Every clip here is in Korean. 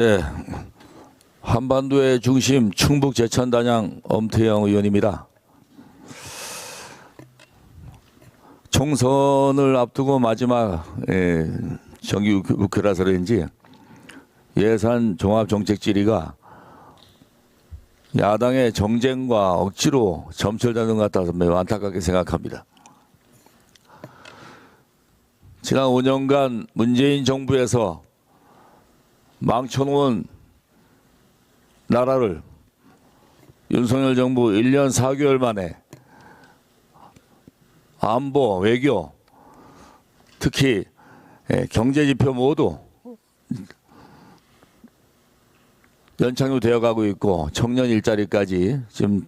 네, 한반도의 중심 충북 제천단양 엄태영 의원입니다. 총선을 앞두고 마지막 정기국회라서 그런지 예산 종합정책질의가 야당의 정쟁과 억지로 점철되는 것 같아서 매우 안타깝게 생각합니다. 지난 5년간 문재인 정부에서 망쳐놓은 나라를 윤석열 정부 1년 4개월 만에 안보, 외교, 특히 경제지표 모두 연착륙되어 가고 있고 청년 일자리까지 지금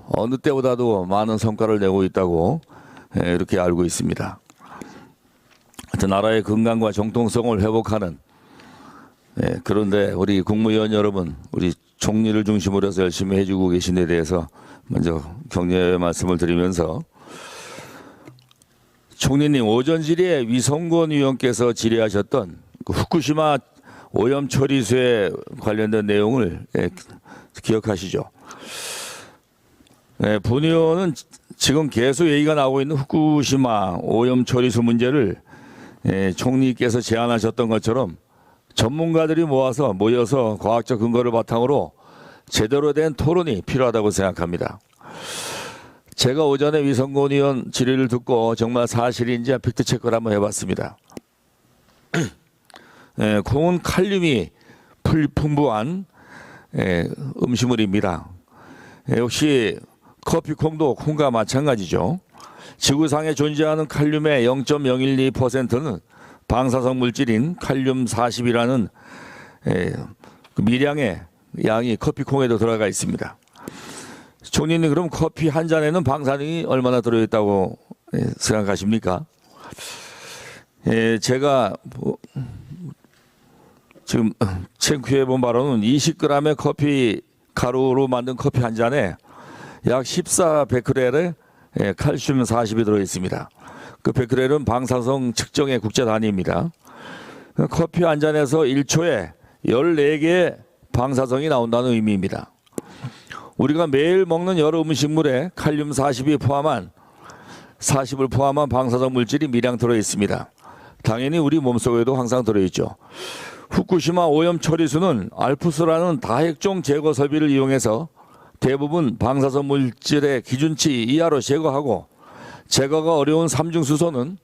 어느 때보다도 많은 성과를 내고 있다고 이렇게 알고 있습니다. 나라의 건강과 정통성을 회복하는 그런데 우리 국무위원 여러분, 우리 총리를 중심으로 해서 열심히 해주고 계신 데 대해서 먼저 격려의 말씀을 드리면서, 총리님, 오전 질의에 위성권 의원께서 질의하셨던 그 후쿠시마 오염 처리수에 관련된 내용을 기억하시죠? 본 의원은 지금 계속 얘기가 나오고 있는 후쿠시마 오염 처리수 문제를 총리께서 제안하셨던 것처럼 전문가들이 모여서 과학적 근거를 바탕으로 제대로 된 토론이 필요하다고 생각합니다. 제가 오전에 위성권 의원 질의를 듣고 정말 사실인지 팩트체크를 한번 해봤습니다. 콩은 칼륨이 풍부한 음식물입니다. 역시 커피콩도 콩과 마찬가지죠. 지구상에 존재하는 칼륨의 0.012%는 방사성 물질인 칼륨 40이라는 미량의 양이 커피콩에도 들어가 있습니다. 총리님, 그럼 커피 한 잔에는 방사능이 얼마나 들어있다고 생각하십니까? 제가 지금 체크해 본 바로는 20g의 커피 가루로 만든 커피 한 잔에 약 14베크렐의 칼슘 40이 들어있습니다. 그 베크렐은 방사성 측정의 국제 단위입니다. 커피 한 잔에서 1초에 14개의 방사성이 나온다는 의미입니다. 우리가 매일 먹는 여러 음식물에 칼륨 40을 포함한 방사성 물질이 미량 들어있습니다. 당연히 우리 몸속에도 항상 들어있죠. 후쿠시마 오염 처리수는 알프스라는 다핵종 제거 설비를 이용해서 대부분 방사성 물질의 기준치 이하로 제거하고, 제거가 어려운 삼중수소는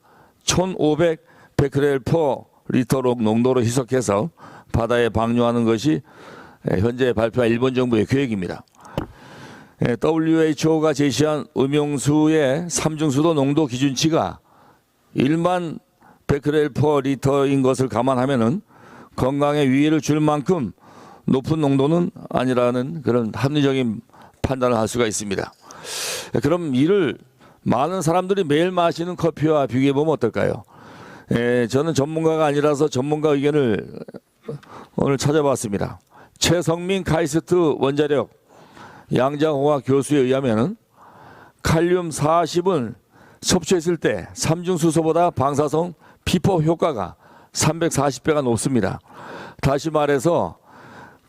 1500베크렐/리터 농도로 희석해서 바다에 방류하는 것이 현재 발표한 일본 정부의 계획입니다. WHO가 제시한 음용수의 삼중수도 농도 기준치가 1만 베크렐/리터인 것을 감안하면은 건강에 위해를 줄 만큼 높은 농도는 아니라는 그런 합리적인 판단을 할 수가 있습니다. 그럼 이를 많은 사람들이 매일 마시는 커피와 비교해 보면 어떨까요? 저는 전문가가 아니라서 전문가 의견을 오늘 찾아봤습니다. 최성민 카이스트 원자력 양자공학 교수에 의하면 칼륨 40은 섭취했을 때 삼중수소보다 방사성 피포 효과가 340배가 높습니다. 다시 말해서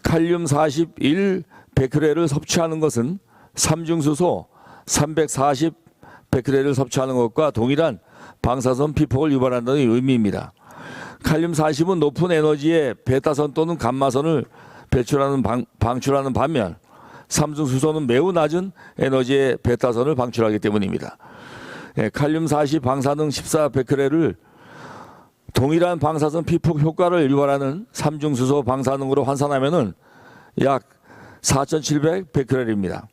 칼륨 41베크렐을 섭취하는 것은 삼중수소 340베크렐을 섭취하는 것과 동일한 방사선 피폭을 유발한다는 의미입니다. 칼륨 40은 높은 에너지의 베타선 또는 감마선을 방출하는 반면 삼중수소는 매우 낮은 에너지의 베타선을 방출하기 때문입니다. 칼륨 40 방사능 14베크렐을 동일한 방사선 피폭 효과를 유발하는 삼중수소 방사능으로 환산하면은 약 4700베크렐입니다.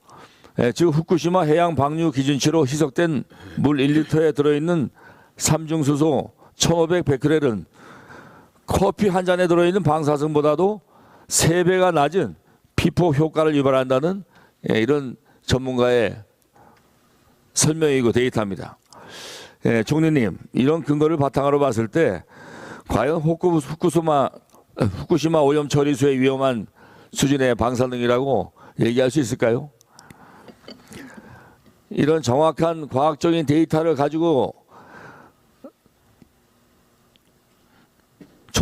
즉 후쿠시마 해양 방류 기준치로 희석된 물 1리터에 들어있는 삼중수소 1500베크렐은 커피 한 잔에 들어있는 방사성보다도 3배가 낮은 피폭 효과를 유발한다는 이런 전문가의 설명이고 데이터입니다. 총리님, 이런 근거를 바탕으로 봤을 때 과연 후쿠시마 오염 처리수의 위험한 수준의 방사능이라고 얘기할 수 있을까요? 이런 정확한 과학적인 데이터를 가지고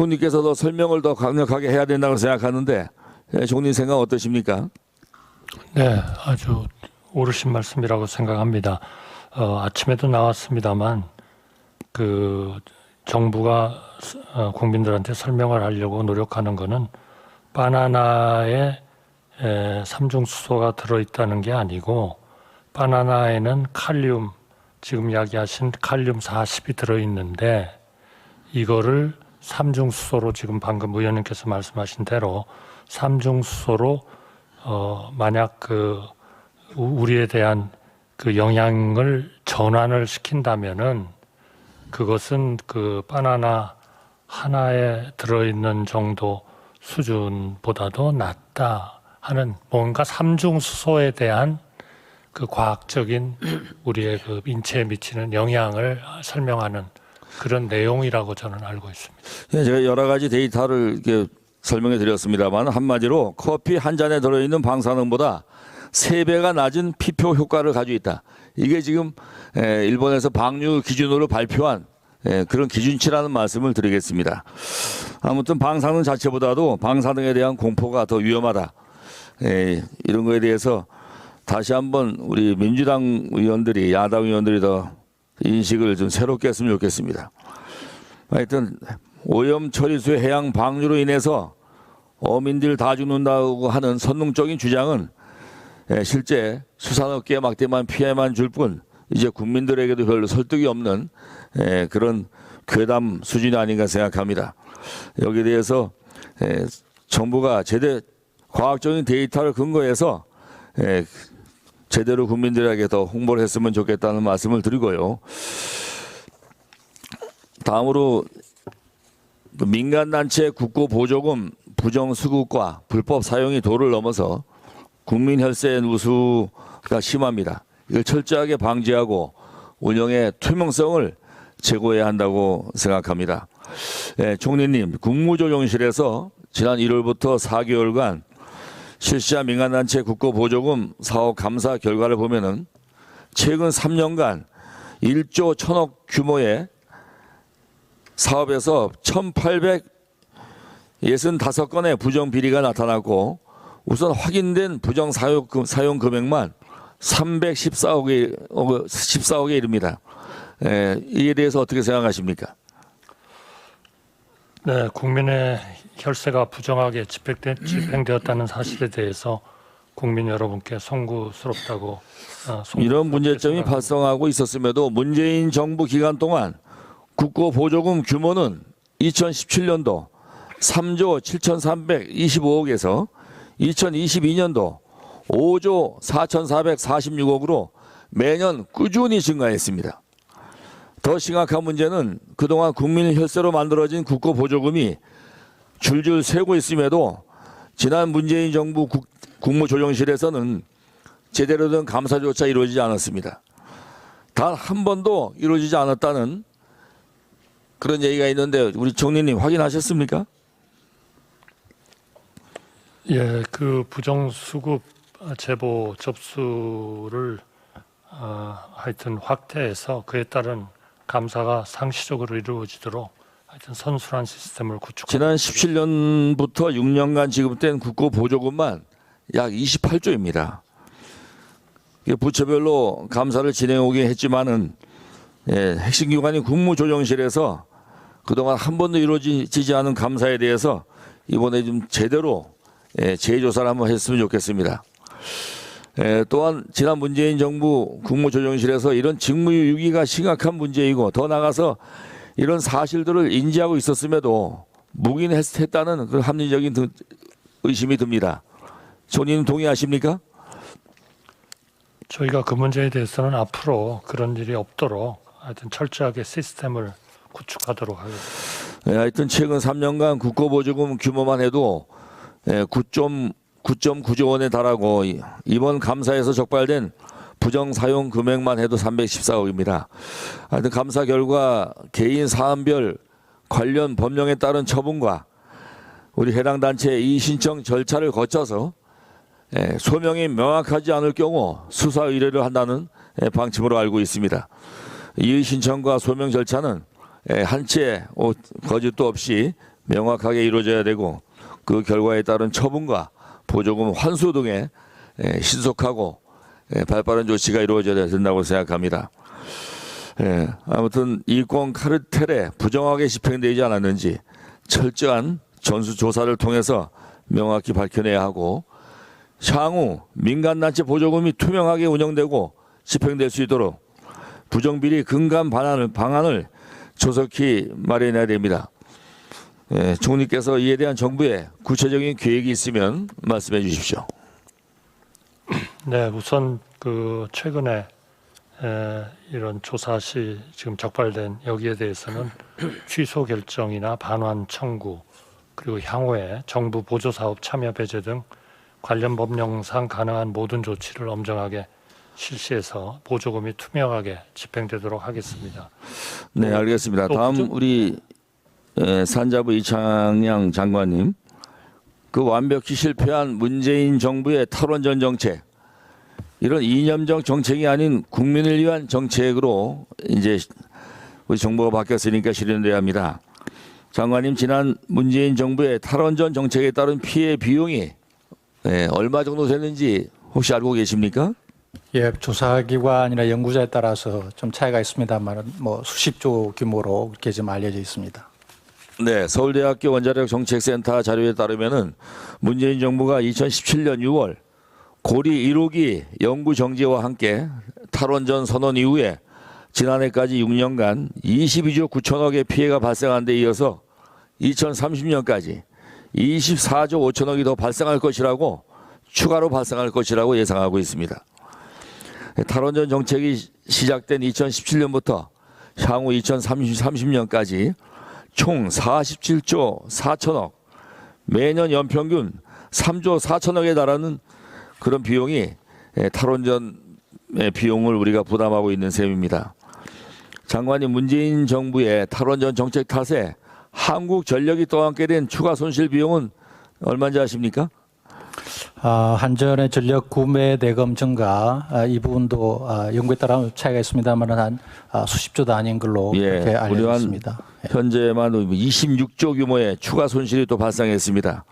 총리께서도 설명을 더 강력하게 해야 된다고 생각하는데 총리 생각 어떠십니까? 네, 아주 옳으신 말씀이라고 생각합니다. 아침에도 나왔습니다만 그 정부가 국민들한테 설명을 하려고 노력하는 것은 바나나에 삼중수소가 들어있다는 게 아니고 바나나에는 칼륨, 지금 이야기하신 칼륨 40이 들어있는데 이거를 삼중수소로 지금 방금 의원님께서 말씀하신 대로 삼중수소로 만약 그 우리에 대한 그 영향을 전환을 시킨다면은 그것은 그 바나나 하나에 들어있는 정도 수준보다도 낫다 하는 뭔가 삼중수소에 대한 그 과학적인 우리의 그 인체에 미치는 영향을 설명하는 그런 내용이라고 저는 알고 있습니다. 예, 제가 여러 가지 데이터를 이렇게 설명해 드렸습니다만 한마디로 커피 한 잔에 들어있는 방사능보다 3배가 낮은 피표 효과를 가지고 있다. 이게 지금 일본에서 방류 기준으로 발표한 그런 기준치라는 말씀을 드리겠습니다. 아무튼 방사능 자체보다도 방사능에 대한 공포가 더 위험하다. 이런 거에 대해서 다시 한번 우리 민주당 의원들이 야당 의원들이 더 인식을 좀 새롭게 했으면 좋겠습니다. 하여튼 오염 처리수의 해양 방류로 인해서 어민들 다 죽는다고 하는 선동적인 주장은 실제 수산업계에 막대만 피해만 줄 뿐 이제 국민들에게도 별로 설득이 없는 그런 괴담 수준이 아닌가 생각합니다. 여기에 대해서 정부가 과학적인 데이터를 근거해서 제대로 국민들에게 더 홍보를 했으면 좋겠다는 말씀을 드리고요. 다음으로 민간단체 국고보조금 부정수급과 불법 사용이 도를 넘어서 국민 혈세 누수가 심합니다. 이걸 철저하게 방지하고 운영의 투명성을 제고해야 한다고 생각합니다. 총리님, 국무조정실에서 지난 1월부터 4개월간 실시한 민간단체 국고보조금 사업 감사 결과를 보면은 최근 3년간 1조 1천억 규모의 사업에서 1,865건의 부정비리가 나타났고 우선 확인된 부정 사용 금액만 314억에 이릅니다. 이에 대해서 어떻게 생각하십니까? 네, 국민의 혈세가 부정하게 집행되었다는 사실에 대해서 국민 여러분께 송구스럽다고 이런 문제점이 발생하고 있었음에도 문재인 정부 기간 동안 국고보조금 규모는 2017년도 3조 7,325억에서 2022년도 5조 4,446억으로 매년 꾸준히 증가했습니다. 더 심각한 문제는 그동안 국민 혈세로 만들어진 국고보조금이 줄줄 새고 있음에도 지난 문재인 정부 국무조정실에서는 제대로 된 감사조차 이루어지지 않았습니다. 단 한 번도 이루어지지 않았다는 그런 얘기가 있는데 우리 총리님 확인하셨습니까? 예, 그 부정수급 제보 접수를 하여튼 확대해서 그에 따른 감사가 상시적으로 이루어지도록 하여튼 선순환 시스템을 구축하고 지난 17년부터 6년간 지급된 국고보조금만 약 28조입니다. 부처별로 감사를 진행하긴 했지만은 핵심 기관인 국무조정실에서 그동안 한 번도 이루어지지 않은 감사에 대해서 이번에 좀 제대로 재조사를 한번 했으면 좋겠습니다. 또한 지난 문재인 정부 국무조정실에서 이런 직무유기가 심각한 문제이고 더 나아가서 이런 사실들을 인지하고 있었음에도 묵인했다는 그런 합리적인 의심이 듭니다. 총리님 동의하십니까? 저희가 그 문제에 대해서는 앞으로 그런 일이 없도록 하여튼 철저하게 시스템을 구축하도록 하겠습니다. 하여튼 최근 3년간 국고보조금 규모만 해도 9.9조 원에 달하고 이번 감사에서 적발된 부정사용 금액만 해도 314억입니다. 하여튼 감사 결과 개인 사안별 관련 법령에 따른 처분과 우리 해당 단체의 이의신청 절차를 거쳐서 소명이 명확하지 않을 경우 수사 의뢰를 한다는 방침으로 알고 있습니다. 이의신청과 소명 절차는 한치의 거짓도 없이 명확하게 이루어져야 되고 그 결과에 따른 처분과 보조금 환수 등의 신속하고 발빠른 조치가 이루어져야 된다고 생각합니다. 아무튼 이권 카르텔에 부정하게 집행되지 않았는지 철저한 전수조사를 통해서 명확히 밝혀내야 하고 향후 민간단체 보조금이 투명하게 운영되고 집행될 수 있도록 부정비리 근간 방안을 조속히 마련해야 됩니다. 총리께서 이에 대한 정부의 구체적인 계획이 있으면 말씀해 주십시오. 네, 우선 그 최근에 이런 조사 시 지금 적발된 여기에 대해서는 취소 결정이나 반환 청구 그리고 향후에 정부 보조사업 참여 배제 등 관련 법령상 가능한 모든 조치를 엄정하게 실시해서 보조금이 투명하게 집행되도록 하겠습니다. 네, 알겠습니다. 다음 우리 산자부 이창양 장관님, 그 완벽히 실패한 문재인 정부의 탈원전 정책, 이런 이념적 정책이 아닌 국민을 위한 정책으로 이제 우리 정부가 바뀌었으니까 실현돼야 합니다. 장관님, 지난 문재인 정부의 탈원전 정책에 따른 피해 비용이 얼마 정도 되는지 혹시 알고 계십니까? 예, 조사기관이나 연구자에 따라서 좀 차이가 있습니다만 뭐 수십조 규모로 그렇게 지금 알려져 있습니다. 네, 서울대학교 원자력 정책센터 자료에 따르면은 문재인 정부가 2017년 6월 고리 1호기 연구 정지와 함께 탈원전 선언 이후에 지난해까지 6년간 22조 9천억의 피해가 발생한 데 이어서 2030년까지 24조 5천억이 더 발생할 것이라고 추가로 발생할 것이라고 예상하고 있습니다. 탈원전 정책이 시작된 2017년부터 향후 2030년까지 총 47조 4천억, 매년 연평균 3조 4천억에 달하는 그런 비용이 탈원전의 비용을 우리가 부담하고 있는 셈입니다. 장관님, 문재인 정부의 탈원전 정책 탓에 한국전력이 떠안게 된 추가 손실 비용은 얼마인지 아십니까? 한전의 전력 구매 대금 증가 이 부분도 연구에 따라 차이가 있습니다만 한 수십조 단위인 걸로 그렇게 알려져 있습니다. 현재만 26조 규모의 추가 손실이 또 발생했습니다.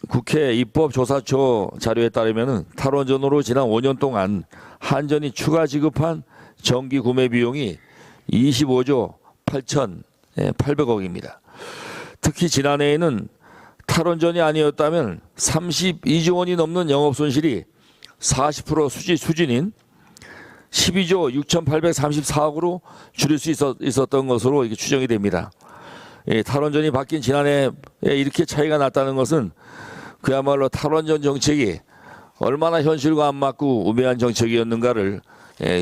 국회 입법조사처 자료에 따르면 탈원전으로 지난 5년 동안 한전이 추가 지급한 전기 구매 비용이 25조 8,800억입니다. 특히 지난해에는 탈원전이 아니었다면 32조 원이 넘는 영업 손실이 40% 수준인 12조 6,834억으로 줄일 수 있었던 것으로 이게 추정이 됩니다. 탈원전이 바뀐 지난해에 이렇게 차이가 났다는 것은 그야말로 탈원전 정책이 얼마나 현실과 안 맞고 우매한 정책이었는가를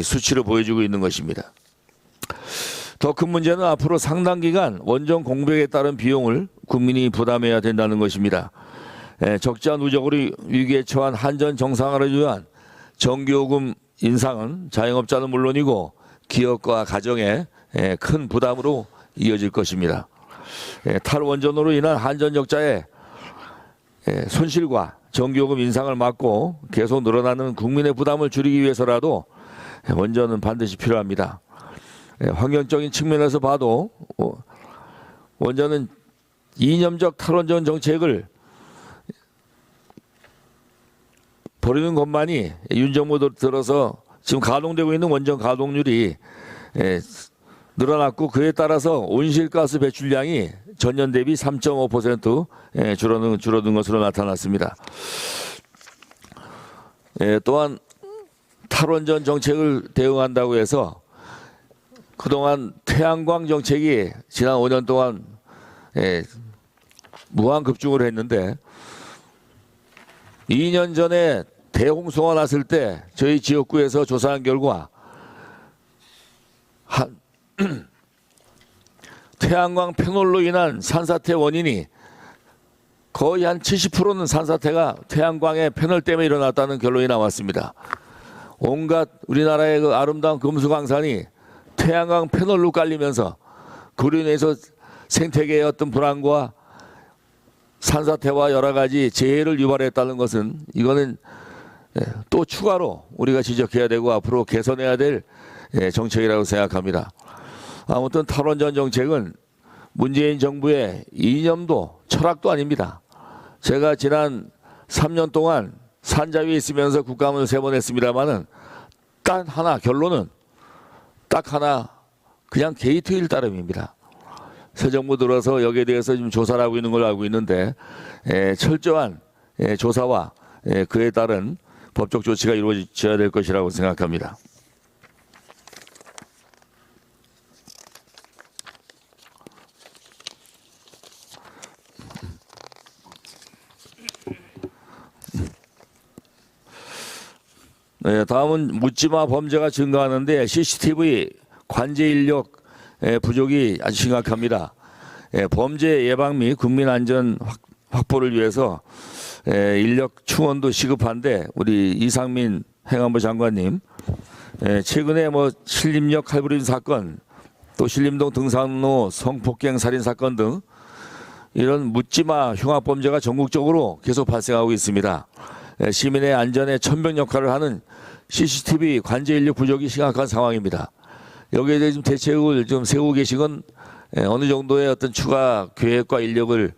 수치로 보여주고 있는 것입니다. 더 큰 문제는 앞으로 상당 기간 원전 공백에 따른 비용을 국민이 부담해야 된다는 것입니다. 적자 누적으로 위기에 처한 한전 정상화를 위한 전기요금 인상은 자영업자는 물론이고 기업과 가정에 큰 부담으로 이어질 것입니다. 탈원전으로 인한 한전 적자의 손실과 전기요금 인상을 막고 계속 늘어나는 국민의 부담을 줄이기 위해서라도 원전은 반드시 필요합니다. 환경적인 측면에서 봐도 원전은 이념적 탈원전 정책을 버리는 것만이 윤 정부 들어서 지금 가동되고 있는 원전 가동률이 늘어났고 그에 따라서 온실가스 배출량이 전년 대비 3.5% 줄어든 것으로 나타났습니다. 또한 탈원전 정책을 대응한다고 해서 그동안 태양광 정책이 지난 5년 동안 무한급증을 했는데 2년 전에 대홍수가 났을 때 저희 지역구에서 조사한 결과 태양광 패널로 인한 산사태 원인이 거의 한 70%는 산사태가 태양광의 패널 때문에 일어났다는 결론이 나왔습니다. 온갖 우리나라의 그 아름다운 금수강산이 태양광 패널로 깔리면서 그로 인해서 생태계의 어떤 불안과 산사태와 여러 가지 재해를 유발했다는 것은 이거는 또 추가로 우리가 지적해야 되고 앞으로 개선해야 될 정책이라고 생각합니다. 아무튼 탈원전 정책은 문재인 정부의 이념도 철학도 아닙니다. 제가 지난 3년 동안 산자위에 있으면서 국감을 3번 했습니다마는 딱 하나, 결론은 딱 하나, 그냥 게이트일 따름입니다. 새 정부 들어서 여기에 대해서 지금 조사를 하고 있는 걸로 알고 있는데 철저한 조사와 그에 따른 법적 조치가 이루어져야 될 것이라고 생각합니다. 네, 다음은 묻지마 범죄가 증가하는데 CCTV 관제 인력 부족이 아주 심각합니다. 범죄 예방 및 국민 안전 확보를 위해서 인력 충원도 시급한데 우리 이상민 행안부 장관님 최근에 뭐 신림역 칼부림 사건 또 신림동 등산로 성폭행 살인 사건 등 이런 묻지마 흉악 범죄가 전국적으로 계속 발생하고 있습니다. 시민의 안전에 천병 역할을 하는 CCTV 관제 인력 부족이 심각한 상황입니다. 여기에 대해 좀 대책을 좀 세우고 계신 건 어느 정도의 어떤 추가 계획과 인력을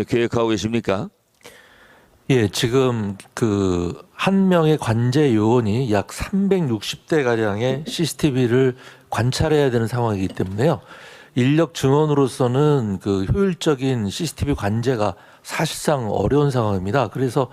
계획하고 계십니까? 예, 지금 그 한 명의 관제 요원이 약 360대 가량의 CCTV를 관찰해야 되는 상황이기 때문에요. 인력 증원으로서는 그 효율적인 CCTV 관제가 사실상 어려운 상황입니다. 그래서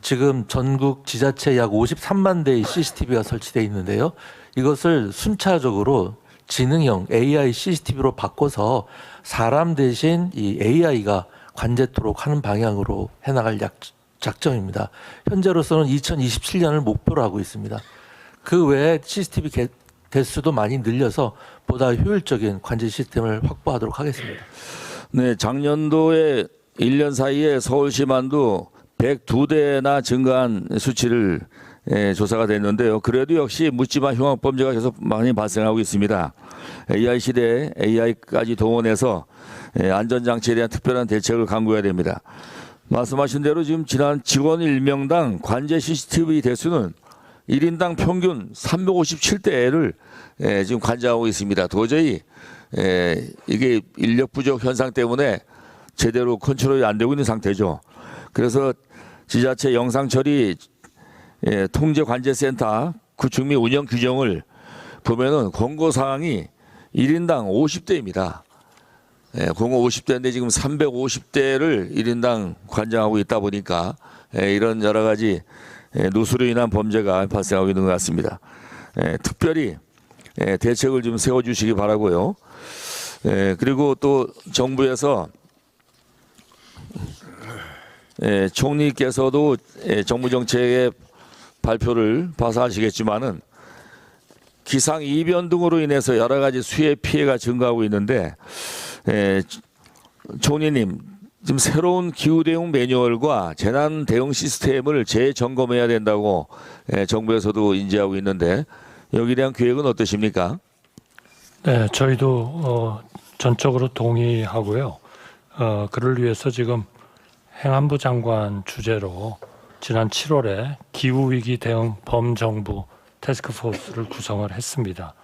지금 전국 지자체 약 53만 대의 CCTV가 설치되어 있는데요. 이것을 순차적으로 지능형 AI CCTV로 바꿔서 사람 대신 이 AI가 관제토록 하는 방향으로 해나갈 작정입니다. 현재로서는 2027년을 목표로 하고 있습니다. 그 외에 CCTV 대수도 많이 늘려서 보다 효율적인 관제 시스템을 확보하도록 하겠습니다. 네, 작년도에 1년 사이에 서울시만도 102대나 증가한 수치를 조사가 됐는데요. 그래도 역시 묻지마 흉악 범죄가 계속 많이 발생하고 있습니다. AI 시대에 AI까지 동원해서 안전장치에 대한 특별한 대책을 강구해야 됩니다. 말씀하신 대로 지금 지난 직원 1명당 관제 CCTV 대수는 1인당 평균 357대를 지금 관제하고 있습니다. 도저히 이게 인력 부족 현상 때문에 제대로 컨트롤이 안 되고 있는 상태죠. 그래서 지자체 영상 처리 통제 관제센터 구축 및 운영 규정을 보면은 권고 사항이 1인당 50대입니다. 공고 50대인데 지금 350대를 1인당 관장하고 있다 보니까 이런 여러 가지 누수로 인한 범죄가 발생하고 있는 것 같습니다. 특별히 대책을 좀 세워주시기 바라고요. 그리고 또 정부에서 총리께서도 정부 정책의 발표를 봐서 아시겠지만은 기상 이변 등으로 인해서 여러 가지 수해 피해가 증가하고 있는데 총리님 지금 새로운 기후 대응 매뉴얼과 재난 대응 시스템을 재점검해야 된다고 정부에서도 인지하고 있는데 여기에 대한 계획은 어떠십니까? 네, 저희도 전적으로 동의하고요. 그를 위해서 지금 행안부 장관 주재로 지난 7월에 기후위기 대응 범정부 태스크포스를 구성을 했습니다.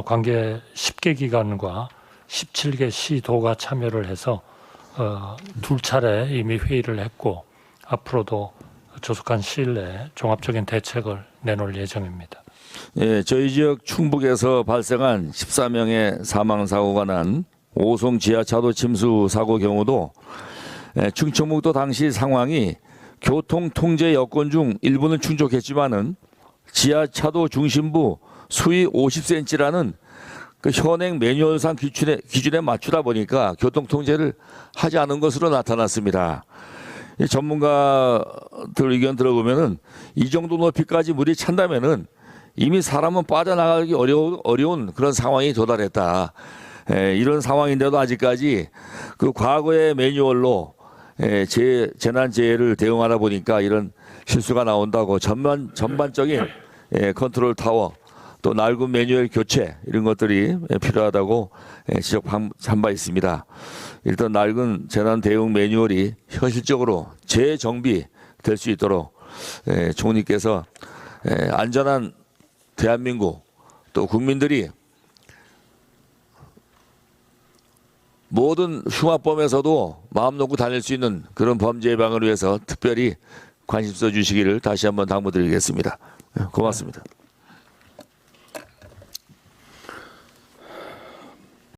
관계 10개 기관과 17개 시도가 참여를 해서 2차례 이미 회의를 했고 앞으로도 조속한 시일 내에 종합적인 대책을 내놓을 예정입니다. 예, 저희 지역 충북에서 발생한 14명의 사망사고가 난 오송 지하차도 침수 사고 경우도 충청북도 당시 상황이 교통 통제 여건 중 일부는 충족했지만은 지하차도 중심부 수위 50cm라는 그 현행 매뉴얼상 기준에 맞추다 보니까 교통 통제를 하지 않은 것으로 나타났습니다. 이 전문가들 의견 들어보면은 이 정도 높이까지 물이 찬다면은 이미 사람은 빠져나가기 어려운 그런 상황이 도달했다. 이런 상황인데도 아직까지 그 과거의 매뉴얼로 재난재해를 대응하다 보니까 이런 실수가 나온다고 전반적인 컨트롤 타워 또 낡은 매뉴얼 교체 이런 것들이 필요하다고 지적한 바 있습니다. 일단 낡은 재난 대응 매뉴얼이 현실적으로 재정비될 수 있도록 총리께서 안전한 대한민국 또 국민들이 모든 흉악범에서도 마음 놓고 다닐 수 있는 그런 범죄 예방을 위해서 특별히 관심 써 주시기를 다시 한번 당부드리겠습니다. 고맙습니다.